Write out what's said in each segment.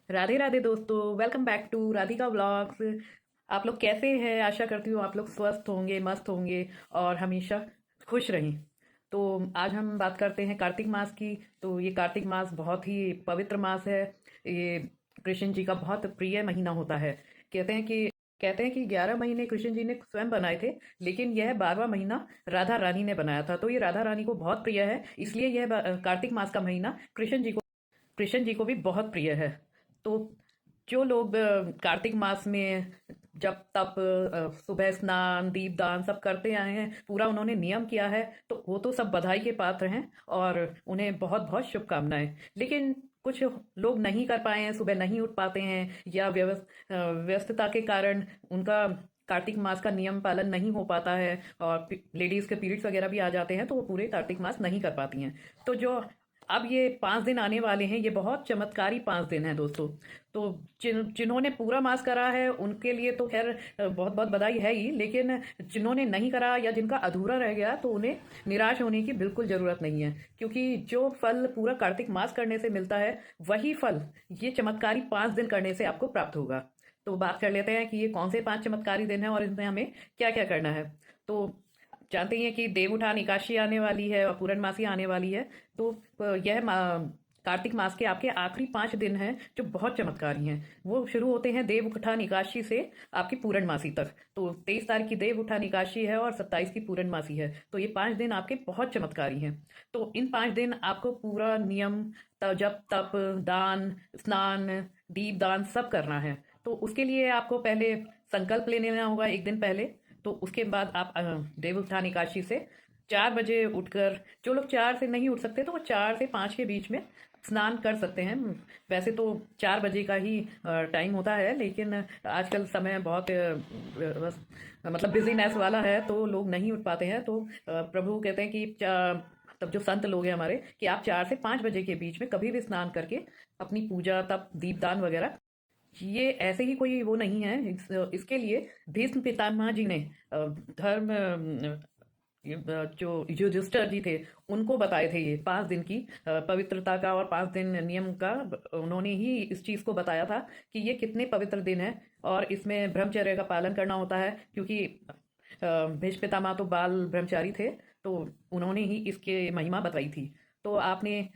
राधे राधे दोस्तों, welcome back to Radhika vlogs. आप लोग कैसे हैं? आशा करती हूँ आप लोग स्वस्थ होंगे, मस्त होंगे और हमेशा खुश रहें। तो आज हम बात करते हैं कार्तिक मास की। तो ये कार्तिक मास बहुत ही पवित्र मास है। ये कृष्ण जी का बहुत प्रिय महीना होता है। कहते हैं कि कहते हैं कि 11 महीने कृष्ण जी ने स्वयं बनाए थे, लेकिन यह 12वां महीना राधा रानी ने बनाया था। तो ये राधा रानी को बहुत प्रिय है, इसलिए यह कार्तिक मास का महीना कृष्ण जी को भी बहुत प्रिय है। तो जो लोग कार्तिक मास में जब तप सुबह स्नान दीपदान सब करते आए हैं, पूरा उन्होंने नियम किया है, तो वो तो सब बधाई के पात्र हैं और उन्हें बहुत बहुत शुभकामनाएं। लेकिन कुछ लोग नहीं कर पाए हैं, सुबह नहीं उठ पाते हैं या व्यस्तता के कारण उनका कार्तिक मास का नियम पालन नहीं हो पाता है और लेडीज़ के पीरियड्स वगैरह भी आ जाते हैं, तो वो पूरे कार्तिक मास नहीं कर पाती हैं। तो जो अब ये 5 दिन आने वाले हैं, ये बहुत चमत्कारी 5 दिन हैं दोस्तों। तो जिन्होंने पूरा मास करा है उनके लिए तो खैर बहुत बहुत बधाई है ही, लेकिन जिन्होंने नहीं करा या जिनका अधूरा रह गया तो उन्हें निराश होने की बिल्कुल ज़रूरत नहीं है, क्योंकि जो फल पूरा कार्तिक मास करने से मिलता है, वही फल ये चमत्कारी 5 दिन करने से आपको प्राप्त होगा। तो बात कर लेते हैं कि ये कौन से 5 चमत्कारी दिन हैं और इनमें हमें क्या क्या करना है। तो जानते ही हैं कि देव उठान एकादशी आने वाली है और पूर्णमासी आने वाली है। तो यह कार्तिक मास के आपके आखिरी 5 दिन हैं जो बहुत चमत्कारी हैं। वो शुरू होते हैं देव उठान एकादशी से आपकी पूर्णमासी तक। तो 23 तारीख की देव उठान एकादशी है और 27 की पूर्णमासी है। तो ये 5 दिन आपके बहुत चमत्कारी हैं। तो इन 5 दिन आपको पूरा नियम जप तप दान स्नान दीपदान सब करना है। तो उसके लिए आपको पहले संकल्प ले लेना होगा एक दिन पहले। तो उसके बाद आप देव उत्थान एकादशी से 4 बजे उठकर, जो लोग 4 से नहीं उठ सकते तो वो 4 से 5 के बीच में स्नान कर सकते हैं। वैसे तो 4 बजे का ही टाइम होता है, लेकिन आजकल समय बहुत मतलब बिजीनेस वाला है, तो लोग नहीं उठ पाते हैं। तो प्रभु कहते हैं कि तब जो संत लोग हैं हमारे, कि आप 4 से 5 बजे के बीच में कभी भी स्नान करके अपनी पूजा तप दीपदान वगैरह, ये ऐसे ही कोई वो नहीं है। इसके लिए भीष्म पितामह जी ने धर्म जो युधिष्ठिर जी थे उनको बताए थे ये 5 दिन की पवित्रता का और 5 दिन नियम का। उन्होंने ही इस चीज़ को बताया था कि ये कितने पवित्र दिन है और इसमें ब्रह्मचर्य का पालन करना होता है, क्योंकि भीष्म पितामह तो बाल ब्रह्मचारी थे। तो उन्होंने ही इसके महिमा बताई थी। तो आपने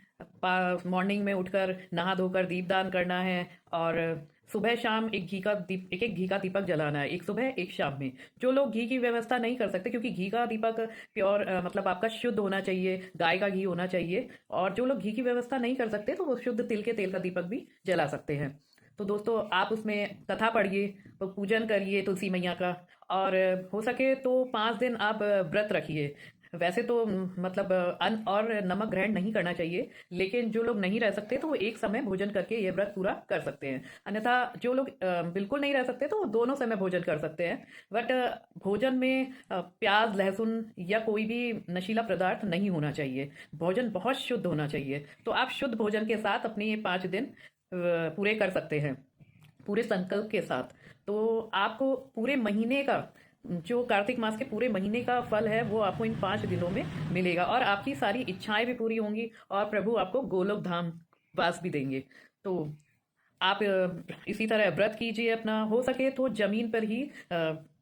मॉर्निंग में उठकर नहा धोकर दीपदान करना है और सुबह शाम एक एक घी का दीपक जलाना है, एक सुबह एक शाम में। जो लोग घी की व्यवस्था नहीं कर सकते, क्योंकि घी का दीपक प्योर मतलब आपका शुद्ध होना चाहिए, गाय का घी होना चाहिए। और जो लोग घी की व्यवस्था नहीं कर सकते तो वो शुद्ध तिल के तेल का दीपक भी जला सकते हैं। तो दोस्तों आप उसमें कथा पढ़िए, पूजन करिए तुलसी मैया का। और हो सके तो 5 दिन आप व्रत रखिए। वैसे तो मतलब अन्न और नमक ग्रहण नहीं करना चाहिए, लेकिन जो लोग नहीं रह सकते तो वो एक समय भोजन करके ये व्रत पूरा कर सकते हैं। अन्यथा जो लोग बिल्कुल नहीं रह सकते तो वो दोनों समय भोजन कर सकते हैं। बट भोजन में प्याज लहसुन या कोई भी नशीला पदार्थ नहीं होना चाहिए। भोजन बहुत शुद्ध होना चाहिए। तो आप शुद्ध भोजन के साथ अपने ये 5 दिन पूरे कर सकते हैं, पूरे संकल्प के साथ। तो आपको पूरे महीने का, जो कार्तिक मास के पूरे महीने का फल है, वो आपको इन 5 दिनों में मिलेगा और आपकी सारी इच्छाएं भी पूरी होंगी और प्रभु आपको गोलोक धाम वास भी देंगे। तो आप इसी तरह व्रत कीजिए अपना। हो सके तो जमीन पर ही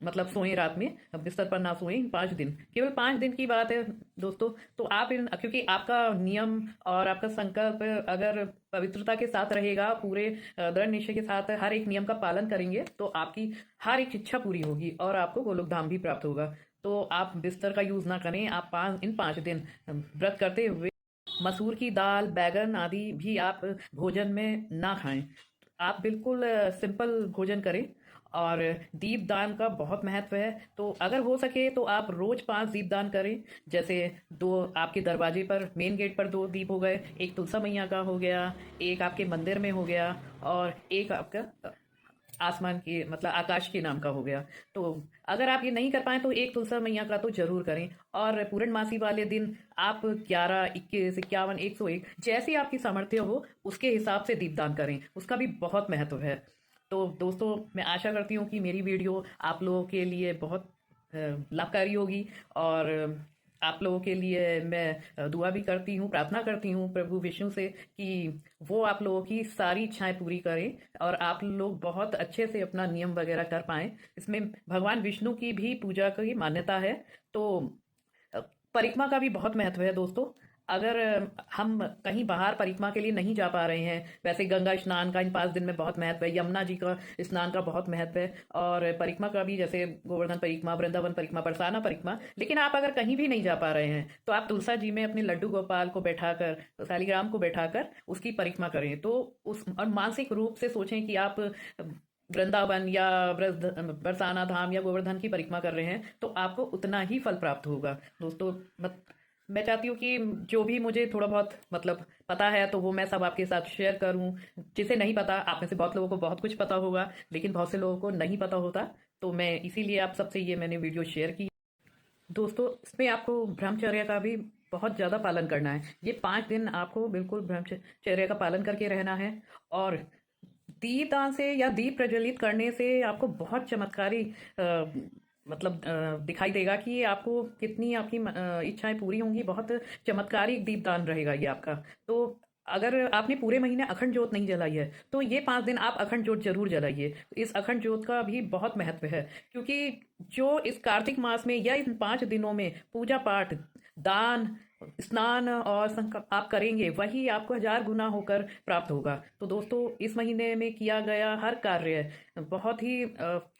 मतलब सोएं, रात में बिस्तर पर ना सोएं इन 5 दिन। केवल 5 दिन की बात है दोस्तों। तो आप क्योंकि आपका नियम और आपका संकल्प अगर पवित्रता के साथ रहेगा, पूरे दृढ़ निश्चय के साथ हर एक नियम का पालन करेंगे, तो आपकी हर एक इच्छा पूरी होगी और आपको गोलोक धाम भी प्राप्त होगा। तो आप बिस्तर का यूज़ ना करें। आप इन 5 दिन व्रत करते हुए मसूर की दाल बैगन आदि भी आप भोजन में ना खाएं। आप बिल्कुल सिंपल भोजन करें। और दीपदान का बहुत महत्व है। तो अगर हो सके तो आप रोज 5 दीपदान करें। जैसे दो आपके दरवाजे पर, मेन गेट पर 2 दीप हो गए, एक तुलसा मैया का हो गया, एक आपके मंदिर में हो गया और एक आपका आसमान के मतलब आकाश के नाम का हो गया। तो अगर आप ये नहीं कर पाए तो एक तुलसा मैया का तो जरूर करें। और पूर्णमासी वाले दिन आप 11 21 51 101 जैसी आपकी सामर्थ्य हो उसके हिसाब से दीपदान करें, उसका भी बहुत महत्व है। तो दोस्तों मैं आशा करती हूँ कि मेरी वीडियो आप लोगों के लिए बहुत लाभकारी होगी और आप लोगों के लिए मैं दुआ भी करती हूँ, प्रार्थना करती हूँ प्रभु विष्णु से कि वो आप लोगों की सारी इच्छाएं पूरी करें और आप लोग बहुत अच्छे से अपना नियम वगैरह कर पाएं। इसमें भगवान विष्णु की भी पूजा की मान्यता है। तो अ, परिक्रमा का भी बहुत महत्व है दोस्तों। अगर हम कहीं बाहर परिक्रमा के लिए नहीं जा पा रहे हैं, वैसे गंगा स्नान का इन 5 दिन में बहुत महत्व है, यमुना जी का स्नान का बहुत महत्व है, और परिक्रमा का भी, जैसे गोवर्धन परिक्रमा, वृंदावन परिक्रमा, बरसाना परिक्रमा। लेकिन आप अगर कहीं भी नहीं जा पा रहे हैं तो आप तुलसा जी में अपने लड्डू गोपाल को बैठाकर, शालिग्राम को बैठाकर उसकी परिक्रमा करें। तो उस और मानसिक रूप से सोचें कि आप वृंदावन या बरसाना धाम या गोवर्धन की परिक्रमा कर रहे हैं, तो आपको उतना ही फल प्राप्त होगा दोस्तों। मैं चाहती हूँ कि जो भी मुझे थोड़ा बहुत मतलब पता है तो वो मैं सब आपके साथ शेयर करूँ। जिसे नहीं पता, आप में से बहुत लोगों को बहुत कुछ पता होगा, लेकिन बहुत से लोगों को नहीं पता होता। तो मैं इसीलिए आप सबसे ये मैंने वीडियो शेयर की दोस्तों। इसमें आपको ब्रह्मचर्य का भी बहुत ज़्यादा पालन करना है। ये 5 दिन आपको बिल्कुल ब्रह्मचर्य का पालन करके रहना है। और दीपदान से या दीप प्रज्वलित करने से आपको बहुत चमत्कारी मतलब दिखाई देगा कि आपको कितनी आपकी इच्छाएं पूरी होंगी। बहुत चमत्कारी दीपदान रहेगा ये आपका। तो अगर आपने पूरे महीने अखंड जोत नहीं जलाई है तो ये 5 दिन आप अखंड जोत जरूर जलाइए। इस अखंड जोत का भी बहुत महत्व है, क्योंकि जो इस कार्तिक मास में या इन 5 दिनों में पूजा पाठ, दान, स्नान और संकल्प आप करेंगे, वही आपको 1000 गुना होकर प्राप्त होगा। तो दोस्तों, इस महीने में किया गया हर कार्य बहुत ही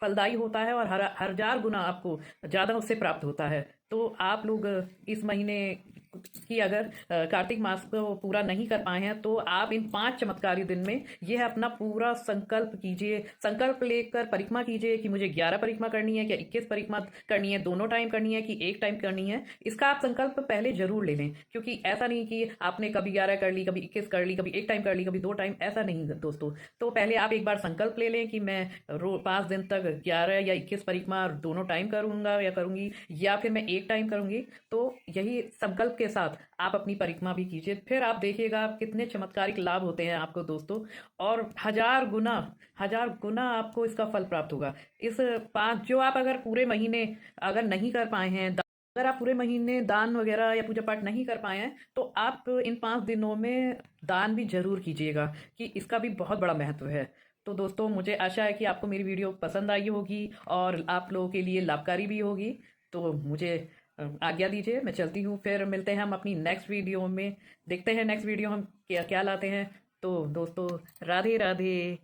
फलदायी होता है और हर 1000 गुना आपको ज़्यादा उससे प्राप्त होता है। तो आप लोग इस महीने की अगर कार्तिक मास को पूरा नहीं कर पाए हैं तो आप इन 5 चमत्कारी दिन में यह अपना पूरा संकल्प कीजिए। संकल्प लेकर परिक्रमा कीजिए कि मुझे 11 परिक्रमा करनी है, क्या 21 परिक्रमा करनी है, दोनों टाइम करनी है कि एक टाइम करनी है। इसका आप संकल्प पहले जरूर ले लें, क्योंकि ऐसा नहीं कि आपने कभी 11 कर ली, कभी 21 कर ली, कभी एक टाइम कर ली, कभी 2 टाइम, ऐसा नहीं दोस्तों। तो पहले आप एक बार संकल्प ले लें कि मैं 5 दिन तक 11 या 21 परिक्रमा दोनों टाइम करूंगा या करूंगी, या फिर मैं एक टाइम करूंगी। तो यही संकल्प के साथ आप अपनी परिक्रमा भी कीजिए, फिर आप देखिएगा आप कितने चमत्कारिक लाभ होते हैं आपको दोस्तों। और 1000 गुना आपको इसका फल प्राप्त होगा। इस 5 जो आप अगर पूरे महीने अगर नहीं कर पाए हैं, अगर आप पूरे महीने दान वगैरह या पूजा पाठ नहीं कर पाए हैं, तो आप इन 5 दिनों में दान भी जरूर कीजिएगा, कि इसका भी बहुत बड़ा महत्व है। तो दोस्तों, मुझे आशा है कि आपको मेरी वीडियो पसंद आई होगी और आप लोगों के लिए लाभकारी भी होगी। तो मुझे आज्ञा दीजिए, मैं चलती हूँ। फिर मिलते हैं हम अपनी नेक्स्ट वीडियो में, देखते हैं नेक्स्ट वीडियो हम क्या क्या लाते हैं। तो दोस्तों, राधे राधे।